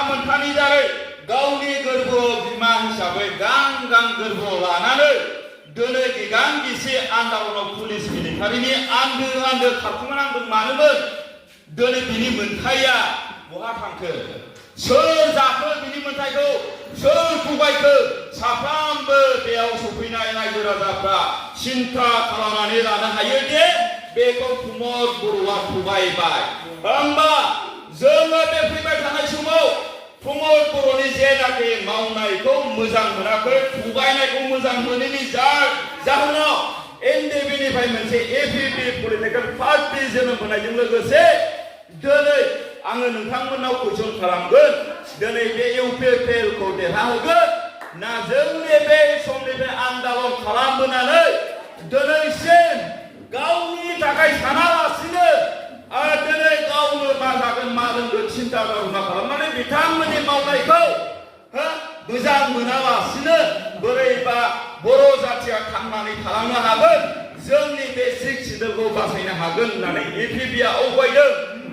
मोनथानि दारै गावनि गोरबोआव बिमा हिसाबै गां गोरबोआव लानानै दिनै गिगां गिसि आन्दालनाव पुलिस मिलिटारिनि आन्दो खारखुमानांदों मानोमोन दिनै बिनि मोनथाया बहा थांखो सोर जाखो बिनि मोनथायखौ सोर थगायखो साफ्रोमबो बेयाव सफैनाय रायजो राजाफ्रा सिन्था खालामनानै लानो हायो दे बेखौ प्रमद बर'आ थगायबाय होमबा जोङो बे फैबाय थानाय समाव प्रमद बर'नि जेनाखि मावनायखौ मोजां मोनाखै थगायनायखौ मोजां मोनैनि जाहोनाव एनडिएफबिनिफ्राय मोनसे एपिपि पलिटिकेल पार्टी जोनोम होनायजों लोगोसे दिनै आङो नोंथांमोननाव कुइसन खालामगोन दिनै बे इउपिपिएलखौ देरहाहोगोन ना जोंनि बे समनिफ्राय आन्दालन खालामबोनानै दिनैसिम गावनि थाखाय सानालासिनो दिनै गावनो मा जागोन मा रोंगोन सिन्था भाबना खालामनानै बिथांमोननि मावनायखौ मोजां मोनालासिनो बोरैबा बर' जाथिया थांनानै थालांनो हागोन जोंनि बे सिक्स सिडुलखौ बासायनो हागोन होननानै एपिपिआ आवगायदों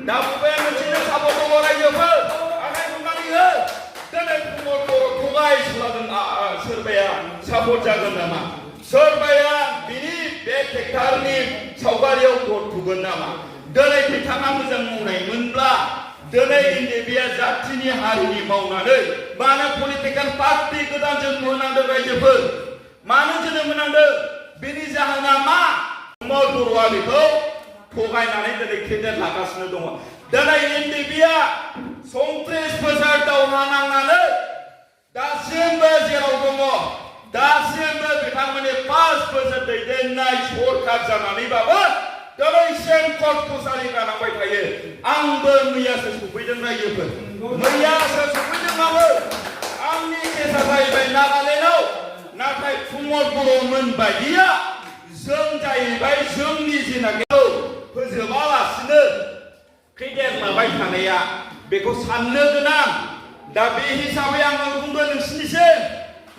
दा बबेया मोनसे सापर्ट दङ रायजोफोर आखाइ हमनानै हो दिनै प्रमद बर' थगायसुलाजों सोरबाया सापर्ट जागोन नामा सोरबाया बिनि बे ट्रेक्टरनि सावगारियाव भट होगोन नामा दिनै बिथाङा मोजां मावनायमोनब्ला दिनै एनडिएफबिआ जाथिनि हारिनि मावनानै मानो पलिटिकेल पार्टी गोदान जोनोम होनांदों रायजोफोर मानो जोनोम होनांदों बेनि जाहोना मा प्रमद बर'आ बेखौ थगायनानै दिनै केडेट लागासिनो दङ दिनै एनडिएफबिआ 34 बोसोर दावहा नांनानै दासिमबो जेराव दङ दासिमबो बिथांमोननि 5 बोसोर दैदेननाय सरकार जानानैबाबो दिनैसिम कर्ट कसारि गानांबाय थायो आंबो मैयासो सफैदों रायजोफोर मैयासो सफैदोंबाबो आंनि केसा जाहैबाय नागालेण्डआव नाथाय प्रमद बर'मोन बायदिया जों जाहैबाय जोंनि जेनाखि फोजोबालासिनो केडेट लाबाय थानाया बेखौ साननो गोनां दा बे हिसाबै आङो बुंगोन नोंसिनिसिम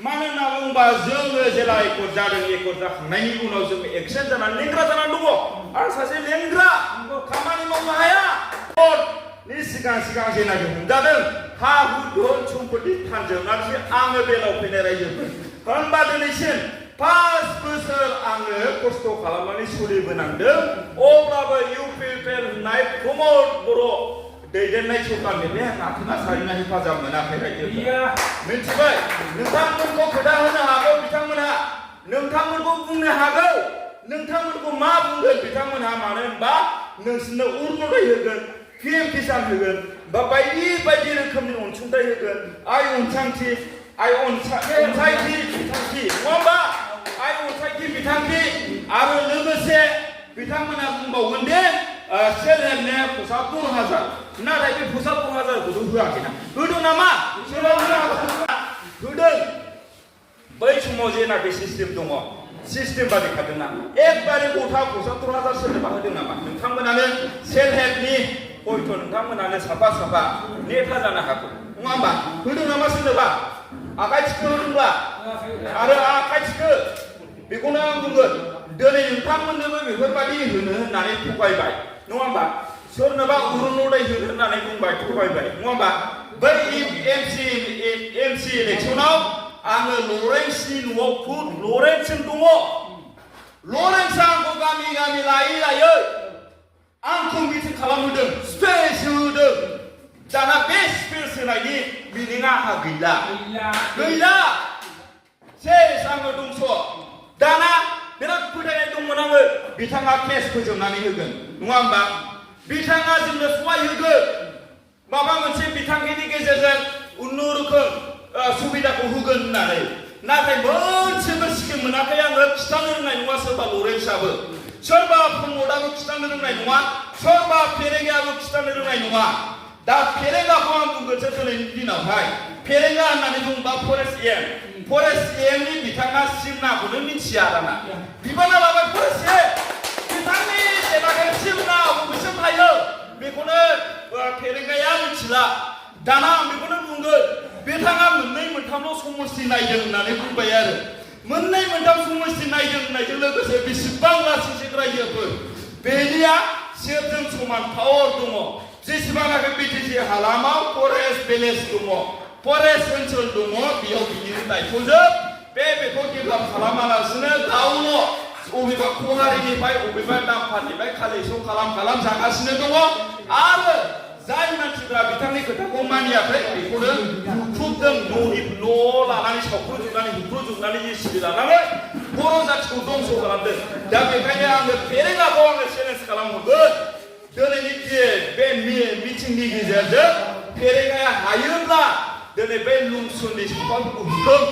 मानो होनना बुङोबा जोङो जेला एकर्ड जादों एकर्ड जाखांनायनि उनाव जोङो एक्सिडेन्ट जानानै लेंग्रा जानानै दङ आं सासे लेंग्रा खामानि मावनो हाया कर्टनि सिगां जेनाखि हमजादों हा हु धोन सम्पति फानजोबनानैसो आङो बेलाव फैनाय रायजोफोर होनबा दिनैसिम 5 बोसोर आङो खस्थ' खालामनानै सोलिबोनांदों अब्लाबो इउपिपिएल होननाय प्रमद बर' दैदेननाय सरकारनिफ्राय आथोना सारिना हेफाजाब मोनाखै रायजोफोर मिथिबाय नोंथांमोनखौ खोथा होनो हागौ बिथांमोनहा नोंथांमोनखौ बुंनो हागौ नोंथांमोनखौ मा बुंगोन बिथांमोनहा मानो होनबा नोंसोरनो अरुनदय होगोन पिएम किसान होगोन बा बायदि रोखोमनि अनसुंथाइ होगोन आइ अनसायथि बिथांखि नङा होमबा आइ अनसायथि बिथांखि आरो लोगोसे बिथांमोनहा बुंबावगोन दे सेल्फ हेल्पने 75,000 नाथाय बे 75,000खौथ' होआखैना होदों नामा होदों बै समाव जेनाखि सिस्टेम दङ सिस्टेम बादि खादोंना एकबारे गथा 75,000 सोरनोबा होदों नामा नोंथांमोनानो सेल्फ हेल्पनि हयथ' नोंथांमोनानो साफा नेता जानो हागौ नङा होमबा होदों नामा सोरनोबा आखाइ थिखो होदोंब्ला आरो आखाइ थिखो बेखौनो आं बुंगोन दिनै नोंथांमोननोबो बेफोरबायदि होनो होननानै थगायबाय नङा होमबा सोरनोबा अरुनदय होनो होननानै बुंबाय थगायबाय नङा होमबा बै एमसि इलेक्सनाव आङो लरेन्सनि न'आव खुद लरेन्सजों दङ लरेन्सआ आंखौ गामि लायै आंखौ मिटिं खालामहोदों स्पेस होदों दाना बे स्पेस होनायनि मिनिङा आंहा गैला सेस आङो दंस' दाना बिराद फोथायनाय दंमोन आङो बिथाङा केस फोजोबनानै होगोन नङा होमबा बिथाङा जोंनो सहाय होगोन माबा मोनसे बिथांखिनि गेजेरजों खुनुरुखुम सुबिदाखौ होगोन होननानै नाथाय मोनसेबो स्किम मोनाखै आङो खिथानो रोंनाय नङा सोरबा लरेन्सआबो सोरबा प्रमदआबो खिथानो रोंनाय नङा सोरबा फेरेंगायाबो खिथानो रोंनाय नङा दा फेरेंगाखौ आं बुंगोनसो दिनैनि दिनावहाय फेरेंगा होननानै बुङोबा फरेस्ट एमनि बिथाङा सिमनाखौनो मिथिया दाना बिबाना लाबाय फरेस्ट एम बिथांनि जेनाखि सिमना बबेसिम थायो बेखौनो फेरेंगाया मिथिला दाना आं बेखौनो बुंगोन बिथाङा मोननै मोनथामल' समस्ति नायदों होननानै बुंबाय आरो मोननै मोनथाम समस्ति नायदों होननायजों लोगोसे बेसेबां लासिंसिं रायजोफोर बेनिया सोरजों समान पावार दङ जेसेबांनाखि बिटिसि हालामाव फरेस्ट भिलेज दङ फरेस्ट ओनसोल दङ बेयाव बिनि दायथ'जों बेखौ डेभेलप खालामालासिनो गावनो अबेबा खहारिनिफ्राय अबेबा दामफारनिफ्राय कालेक्सन खालाम जागासिनो दङ आरो जाय मानसिफ्रा बिथांनि खोथाखौ मानियाखै बेखौनो बुख्रुबदों न' लानानै हुख्रुबजोबनानै जेसिबि लानानै बर' जाथिखौ दंस' खालामदों दा बेखायनो आङो फेरेंगाखौ चेलेन्ज खालामहरगोन दिनैनि बे मिटिंनि गेजेरजों फेरेंगाया हायोब्ला दिनै बे लुमसुननि साफाफोरखौ होगोन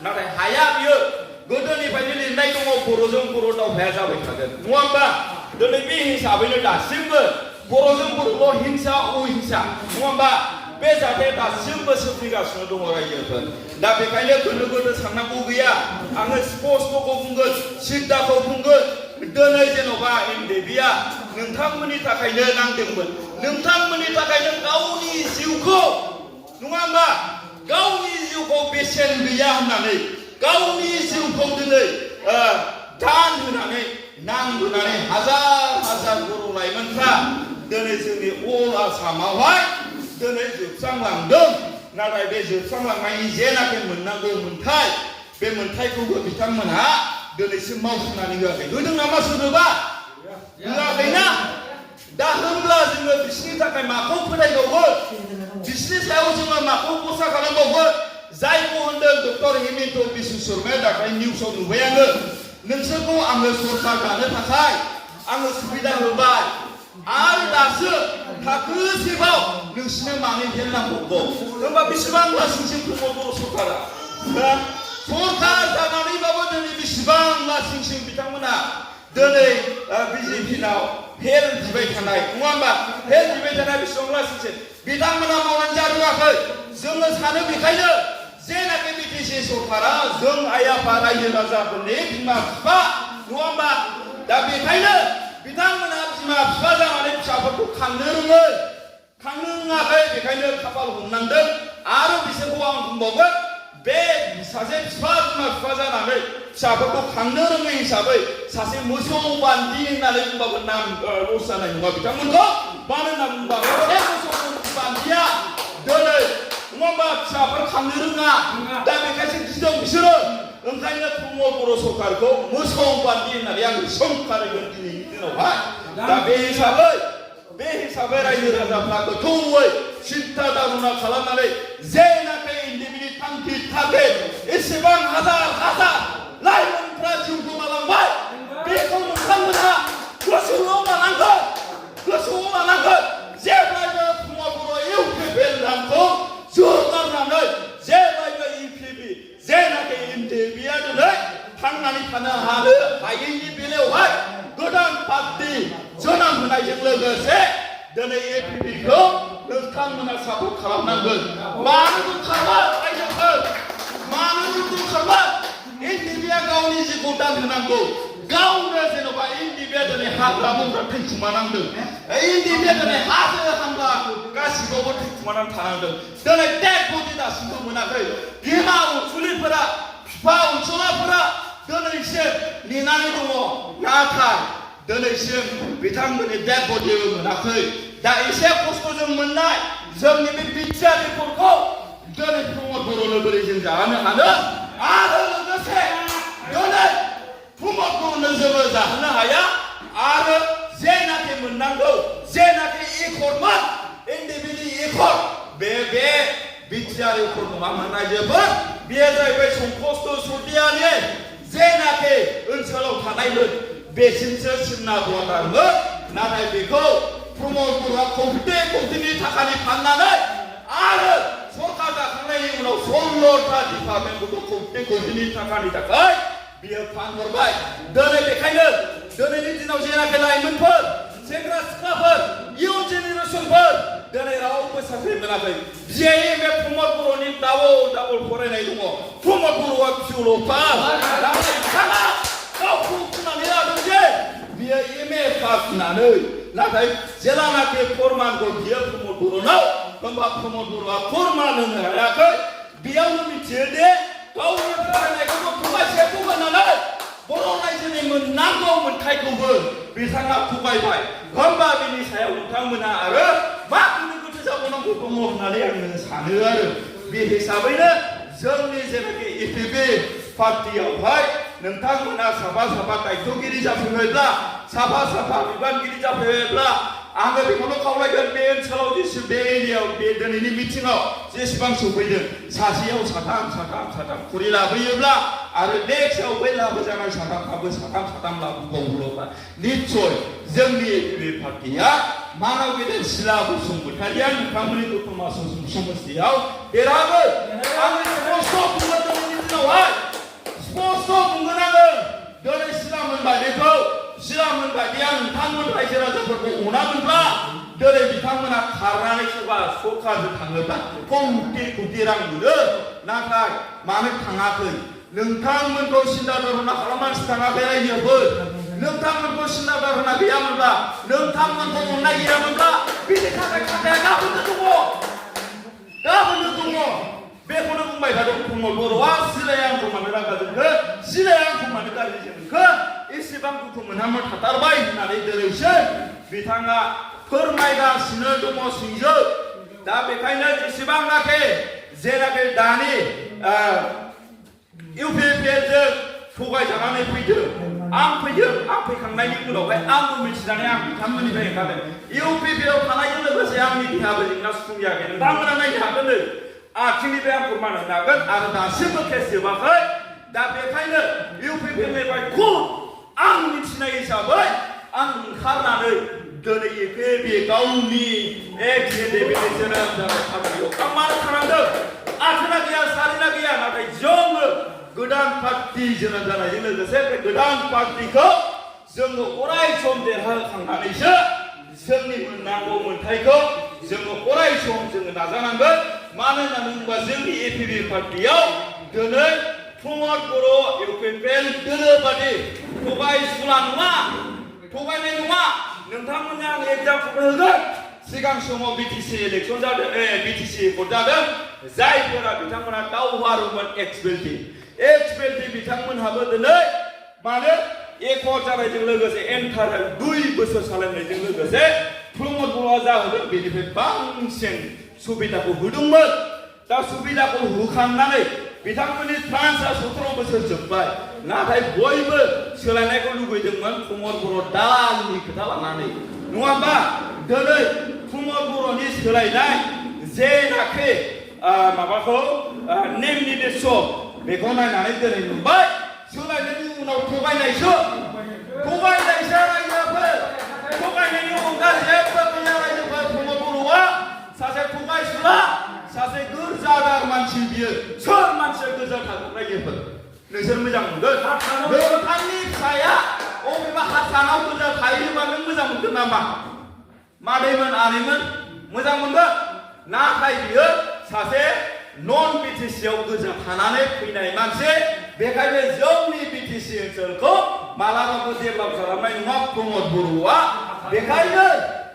नाथाय हाया बियो गोदोनिफ्रायनो लिरनाय दङ बर'जों बर' दावहाया जाबाय थागोन नङा होमबा दिनै बे हिसाबैनो दासिमबो बर'जों बर'ल' हिंसा अहिंसा नङा होमबा बे जाथाया दासिमबो सोलिगासिनो दङ रायजोफोर दा बेखायनो गोनो साननांगौ गैया आङो स्पष्टखौ बुंगोन सिद्धाखौ बुंगोन दिनै जेन'बा एनडिएफबिआ नोंथांमोननि थाखायनो नांदोंमोन नोंथांमोननि थाखायनो गावनि जिउखौ नङा होमबा गावनि जिउखौ बेसेन गैया होननानै गावनि जिउखौ दिनै दान होनानै नांबोनानै हाजार बर' लाइमोनफ्रा दिनै जोंनि अल आसामावहाय दिनै जोबस्रांलांदों नाथाय बे जोबस्रांलांनायनि जेनाखि मोननांगौ मोन्थाय बे मोन्थायखौबो बिथांमोनहा दिनैसिम मावफुंनानै होआखै होदों नामा सोरनोबा होआखैना दा होनब्ला जोङो बिसोरनि थाखाय माखौ फोथायबावगोन बिसोरनि सायाव जोङो माखौ भरसा खालामबावगोन जायखौ होनदों डक्टर हिमन्त बिश्व शर्माया दाखालि निउसाव नुबाय आङो नोंसोरखौ आङो सरकार दानो थाखाय आङो सुबिदा होबाय आरो दासो थाखोसेबाव नोंसोरनो मानो हेल्प नांगौ होनबा बेसेबां लासिंसिम प्रमद बर' सरकारा सरकार जानानैबाबो दिनै बेसेबां लासिंसिम बिथांमोना दिनै बिजेपिनाव हेल्प बिबाय थानाय नङा होमबा हेल्प बिबाय थानाय बेसेबां लासिंसिम बिथांमोना मावनानै जारोङाखै जोङो सानो बेखायनो जेनाखि बिटिसि सरकारा जों आइ आफा रायजो राजाफोरनि बिमा बिफा नङा होमबा दा बेखायनो बिथांमोना बिमा बिफा जानानै फिसाफोरखौ खांनो रोङाखै बेखायनो खाफाल हमनांदों आरो बिसोरखौ आं बुंबावगोन बे सासे बिमा बिफा जानानै फिसाफोरखौ खांनो रोङै हिसाबै सासे मोसौ बान्दि होननानै बुंबाबो नाम लस जानाय नङा बिथांमोनखौ मानो होनना बुंबा बे मोसौ बान्दिया दिनै नङा होमबा फिसाफोर खांनो रोङा दा बेखायसो गिदों बिसोरो ओंखायनो प्रमद बर' सरकारखौ मोसौ बान्दि होननानै आं सोंखारिगोन दिनैनि दिनावहाय दा बे हिसाबै रायजो राजाफ्रा गोथौयै सिन्था दारुना खालामनानै जेनाखि एनडिएफबिनि थांखि टारगेट एसेबां हाजार लाइमोनफ्रा जिउ गोमालांबाय बेखौ नोंथांमोनहा गोसोआव लानांगोन जेब्लायबो प्रमद बर' इउपिपिएल नामखौ जोगारनानै जेब्लायबो इउपिपि जेनाखि एनडिएफबिआ दिनै थांनानै थानो हायैनि बेलायावहाय गोदान पार्टी जोनोम होनायजों लोगोसे दिनै एपिपिखौ नोंथांमोना सापर्ट खालामनांगोन मानो दोनखांबाय रायजोफोर मानो दोनखांबाय एनडिएफबिआ गावनि जिउखौ दान होनांगौ गावनो जेन'बा एनडिएफबिआ दिनै हाग्रा बंग्रा थैखुमानांदों एनडिएफबिआ दिनै हाजो हाला गासिबावबो थैखुमानानै थानांदों दिनै डेड बडि दासिमबो मोनाखै बिमा अनसुलिफोरा बिफा अनसुलाफोरा दिनैसिम नेनानै दङ नाथाय दिनैसिम बिथांमोननि डेड बडिबो मोनाखै दा एसे खस्थ'जों मोननाय जोंनि बे बिटिआर रिपर्टखौ दिनै प्रमद बर'नो बोरै जों जाहोनो हानो आरो लोगोसे दिनै प्रमद बर'नो जोङो जाहोनो हाया आरो जेनाखि मोननांगौ जेनाखि एकर्डमोन एनडिएफबिनि एकर्ड बे बिटिआर एकर्ड नङामोन रायजोफोर बेयो जाहैबाय संकष्ट चौधुरियानि जेनाखि ओनसोलाव थानायमोन बेसिमसो सिमना बर्डारमोन नाथाय बेखौ प्रमद बर'आ कौटिनि थाखानि फाननानै आरो सरकार दाखांनायनि उनाव 16टा डिपार्टमेन्टखौ कौटिनि थाखानि थाखाय बियो फानहरबाय दिनै बेखायनो दिनैनि दिनाव जेनाखि लाइमोनफोर सेंग्रा सिख्लाफोर इयुन जेनेरेसनफोर दिनै रावबो साख्रि मोनाखै बिए एम ए प्रमद बर'नि डाबल फरायनाय दङ प्रमद बर'आ पिअल पास नाथाय बिथाङा गावखौ बुंनानै लादों जे बियो एम ए पास होननानै नाथाय जेलानाखि फरमानखौ बियो प्रमद बर'नाव होनबा प्रमद बर'आ फरमान होनो हायाखै बेयावनो मिथियो दे गावनि फरायनायखौबो फरायसेखौ होनानै बर' रायजोनि मोननांगौ मोन्थायखौबो बिथाङा थगायबाय होनबा बिनि सायाव नोंथांमोना आरो मा गोनो गोथो जाबावनांगौ दङ होननानै आङो सानो आरो बे हिसाबैनो जोंनि जेनाखि EPP पार्टियावहाय नोंथांमोना साफा साफा दायथ'गिरि जाफैबायब्ला साफा साफा बिबानगिरि जाफैबायब्ला आङो बेखौनो खावलायगोन बे ओनसोलाव बे एरियायाव बे दिनैनि मिटिङाव जेसेबां सफैदों सासेयाव साथाम खुरि लाबोयोब्ला आरो नेक्स्टआव बै लाबोजानाय साथामफ्राबो साथाम लाबोबावोब्ला निस्सय जोंनि EPP पार्टिया मानव गेदेर सिला बसुमतारिया नोंथांमोननि दतमा समस्तियाव देरहागोन आङो स्पष्ट बुंगोन दिनैनि दिनावहाय स्पष्ट बुंगोन आङो दिनै सिलामोन बायदिखौ सिलामोन बायदिया नोंथांमोन रायजो राजाफोरखौ अनामोनब्ला दिनै बिथांमोना खारनानै सोरबा सरकारजों थाङोब्ला कोटि रां मोनो नाथाय मानो थाङाखै नोंथांमोनखौ सिन्था धारना खालामनानैसो थाङाखै रायजोफोर नोंथांमोनखौ सिन्था धारना गैयामोनब्ला नोंथांमोनखौ अननाय गैयामोनब्ला बेनि थाखाय खाथाया गाबोनो दङ बेखौनो बुंबाय थादों प्रमद बर'आ सिलाया आंखौ मानो रागा जोंखो सिलाया आंखौ मानो गाज्रि जोंखो एसेबां दुखु मोनहामनो थाथारबाय होननानै दिनैसो बिथाङा फोरमायगासिनो दङ सिंजों दा बेखायनो जेसेबांनाखि जेनाखि दानि UPPजों थगायजानानै फैदों आं फैखांनायनि उनावहाय आंबो मिथिनानै आं बिथांमोननिफ्राय ओंखारदों UPPआव थानायजों लोगोसे आंनि देहाबो जेंना सुफुंजायाखै नोंथांमोना नायनो हागोन आथिंनिफ्राय आं फोरमान होनो हागोन आरो दासिमबो केस जोबाखै दा बेखायनो UPPनिफ्राय आं मिथिनाय हिसाबै आं ओंखारनानै दिनै EPP गावनि एक्स-डेपुटेसन जानाय पार्टियाव आं मानो थानांदों आथोना गैया सारिना गैया नाथाय जोङो गोदान पार्टि जोनोम जानायजों लोगोसे बे गोदान पार्टिखौ जोङो अराय सम देरहाखांनानैसो जोंनि मोननांगौ मोन्थाइखौ जोङो अराय सम जोङो नाजानांगोन मानो होननानै बुङोबा जोंनि EPP पार्टियाव दिनै प्रमद बर' UPPL दोलोबादि थगायनाय नङा नोंथांमोननो आं एग्जामपोल होगोन सिगां समाव BTC इलेक्सन जादों BTC भट जादों जायफोरा बिथांमोना दावहारुमोन एक्स-बेल्टि बिथांमोनहाबो दिनै मानो एकर्ड जानायजों लोगोसे एन्टार 2 बोसोर सालायनायजों लोगोसे प्रमद बर'आ जाहोदों बेनिफ्राय बांसिन सुबिदाखौ होदोंमोन दा सुबिदाखौ होखांनानै बिथांमोननि ट्रान्सआ 17 बोसोर जोबबाय नाथाय बयबो सोलायनायखौ लुबैदोंमोन प्रमद बर' दालनि खोथा लानानै नङा होमबा दिनै प्रमद बर'नि सोलायनाय जेनाखि माबाखौ नेम निदेश बेखौ नायनानै दिनै नुबाय सोलायनायनि उनाव थगायनायसो रायजोफोर थगायनायनि अनगा जेबो गैया रायजोफोर प्रमद बर'आ सासे थगायसुला सासे गोरजादार मानसि बियो सोर मानसिया गोरजा थागोन रायजोफोर नोंसोर मोजां मोनगोन नोंथांनि फिसाया अबेबा हासानाव गोरजा थायोबा नों मोजां मोनगोन नामा मादैमोन आनैमोन मोजां मोनगोन नाथाय बियो सासे नन BTCआव गोरजा थानानै फैनाय मानसि बेखायनो जोंनि BTC ओनसोलखौ मालाबाबो डेभेलप खालामनाय नङा प्रमद बर'आ बेखायनो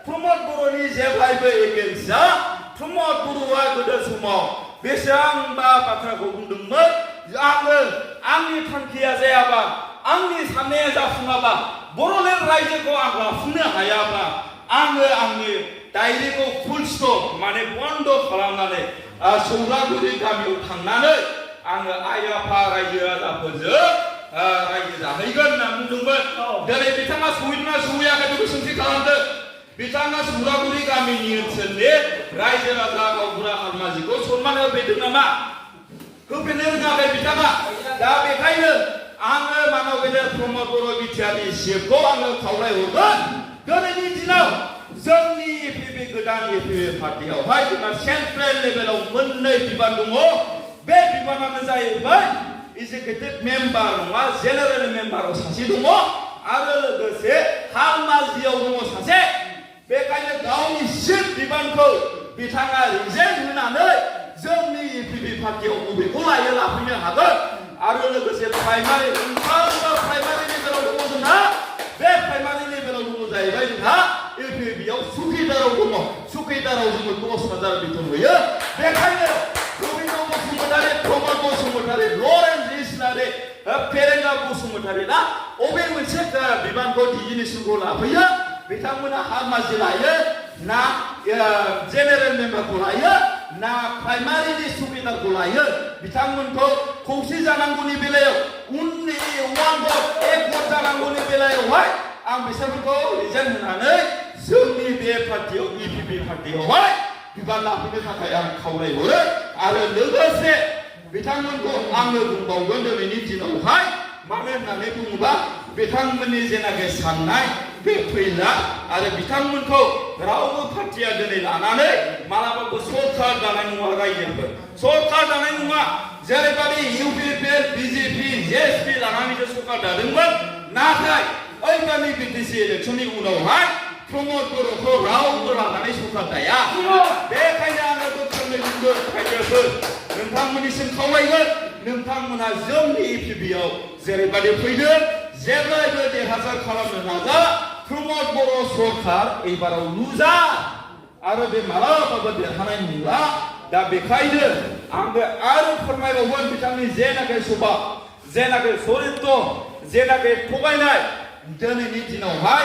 प्रमद बर'नि जेब्लायबो एगेन्स्टआ प्रमद बर'आ गोदो समाव बेसेबांबा बाथ्राखौ बुंदोंमोन आङो आंनि थांखिया जायाबा आंनि साननाया जाफुङाबा बर'लेण्ड रायजोखौ आं लाफुंनो हायाबा आङो आंनि डायरिखौ फुल स्टप माने बन्द खालामनानै सौरागुरि गामियाव थांनानै आङो आइ आफा रायजो राजाफोरजों रायजो जाहैगोन होनना बुंदोंमोन दिनै बिथाङा सहैदोंना सहैयाखै बेखौ सोंथि खालामदों बिथाङा सौरागुरि गामिनि ओनसोलनि रायजो राजा गावबुरा हालमाजिखौ सनमान होफैदों नामा होफैनो रोङाखै बिथाङा दा बेखायनो आङो मानव गेदेर प्रमद बर' बिटिआरनि चिफखौ आङो खावलायहरगोन दिनैनि दिनाव जोंनि EPP गोदान EPP पार्टियावहाय जोंहा सेन्ट्रेल लेभेलाव मोननै बिबान दङ बे बिबानानो जाहैबाय एक्जिकिउटिभ मेम्बार नङा जेनेरेल मेम्बाराव सासे दङ आरो लोगोसे हालमाजियाव दङ सासे बेखायनो गावनि चिफ बिबानखौ बिथाङा रिजेक्ट होनानै जोंनि EPP पार्टियाव बबेखौ लायो लाफैनो हागोन आरो लोगोसे प्राइमारि लेभेलाव दङ जोंहा बे प्राइमारि लेभेलाव दङ जाहैबाय जोंहा EPPआव सुखिदाराव दङ सुखिदाराव जोङो 10,000 बेथन होयो बेखायनो रबिन्द्र बसुमतारी प्रमद बसुमतारी लरेन्स इस्लारि फेरेंगा बसुमतारी ना अबे मोनसे बिबानखौ डिजिनेसनखौ लाफैयो बिथांमोना हालमाजि लायो na general member ko layo, na primary subinar ko layo, बिथांमोनखौ खौसे जानांगौनि बेलायाव उननि one vote एक vote जानांगौनि बेलायावहाय आं बिसोरखौ रिजेक्ट होनानै जोंनि बे पार्टियाव EPP पार्टियावहाय बिबान लाफैनो थाखाय आं खावलायहरो आरो लोगोसे बिथांमोनखौ आङो बुंबावगोन दिनैनि दिनावहाय मानो होननानै बुङोबा बिथांमोननि जेनाखि साननाय बे फैला आरो बिथांमोनखौ रावबो पार्टिया दिनै लानानै मालाबाबो सरकार दानाय नङा रायजोफोर सरकार दानाय नङा जेरैबादि इउपिपिएल बिजेपि जेएसपि लानानैसो सरकार दादोंमोन नाथाय ओइबारनि बिटिसि इलेक्सननि उनावहाय प्रमद बर'खौ रावबो लानानै सरकार दाया बेखायनो आङो गोख्रोङै बुंगोन रायजोफोर नोंथांमोननिसिम खावलायगोन नोंथांमोना जोंनि इपिपिआव जेरैबादि फैदों जेब्लायबो देरहासार खालामनो नाजा प्रमद बर' सरकार एबाराव लुजा आरो बे मालाबाबो देरहानाय नंला दा बेखायनो आंबो आरो फोरमायबावगोन बिथांनि जेनाखि सभा जेनाखि चरित्र जेनाखि थगायनाय दिनैनि दिनावहाय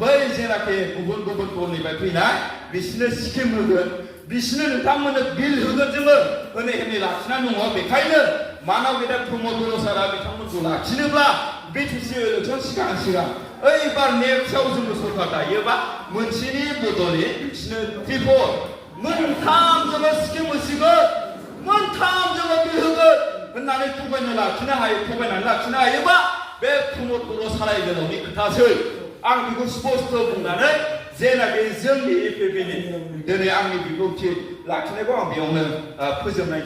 बै जेनाखि गुबुन गुबुन दलनिफ्राय फैनाय बिसोरनो स्किम होगोन बिसोरनो नोंथांमोननो बिल होगोन जोङो होनै लाखिनानै दङ बेखायनो मानाव गेदेर प्रमद बर' सारा बिथांमोनखौ लाखिनोब्ला बिटिसि इलेक्सन सिगां ओइबार नेक्स्टआव जोङो सरकार दायोबा मोनसेनि बदलै बिसोरनो त्रिपल मोनथाम जोङो स्किम होसिगोन मोनथाम जोङो बिल होगोन होननानै थगायनानै लाखिनो हायोबा बे प्रमद बर' साराय गोलावनि खोथासै आं बेखौ स्पष्ट बुंनानै जेनाखि जोंनि इपिपिनि दिनै आंनि बिबुंथि लाखिनायखौ आं बेयावनो फोजोबनाय